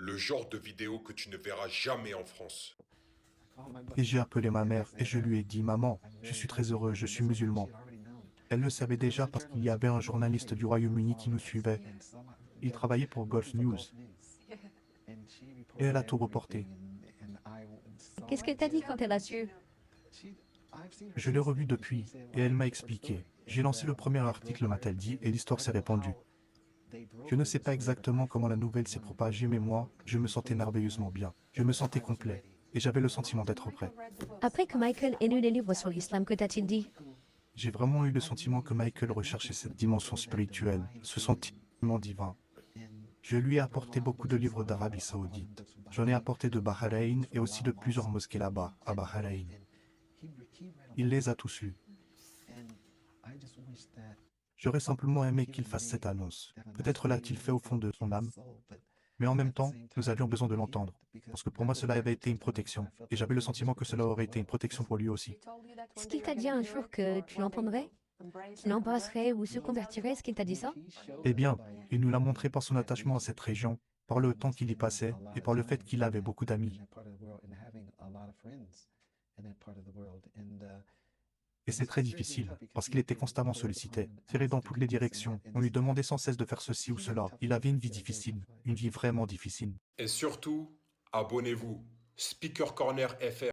Le genre de vidéo que tu ne verras jamais en France. Et j'ai appelé ma mère et je lui ai dit, maman, je suis très heureux, je suis musulman. Elle le savait déjà parce qu'il y avait un journaliste du Royaume-Uni qui nous suivait. Il travaillait pour Gulf News et elle a tout reporté. Qu'est-ce qu'elle t'a dit quand elle a su? Je l'ai revu depuis et elle m'a expliqué. J'ai lancé le premier article, m'a-t-elle dit, et l'histoire s'est répandue. Je ne sais pas exactement comment la nouvelle s'est propagée, mais moi, je me sentais merveilleusement bien. Je me sentais complet et j'avais le sentiment d'être prêt. Après que Michael ait lu les livres sur l'islam, que t'a-t-il dit? J'ai vraiment eu le sentiment que Michael recherchait cette dimension spirituelle, ce sentiment divin. Je lui ai apporté beaucoup de livres d'Arabie Saoudite. J'en ai apporté de Bahreïn et aussi de plusieurs mosquées là-bas, à Bahreïn. Il les a tous lus. J'aurais simplement aimé qu'il fasse cette annonce. Peut-être l'a-t-il fait au fond de son âme. Mais en même temps, nous avions besoin de l'entendre. Parce que pour moi, cela avait été une protection. Et j'avais le sentiment que cela aurait été une protection pour lui aussi. Est-ce qu'il t'a dit un jour que tu l'entendrais? Qu'il l'embrasserait ou se convertirait? Est-ce qu'il t'a dit ça? Eh bien, il nous l'a montré par son attachement à cette région, par le temps qu'il y passait et par le fait qu'il avait beaucoup d'amis. Et c'est très difficile, parce qu'il était constamment sollicité, tiré dans toutes les directions. On lui demandait sans cesse de faire ceci ou cela. Il avait une vie difficile, une vie vraiment difficile. Et surtout, abonnez-vous. Speaker Corner FR.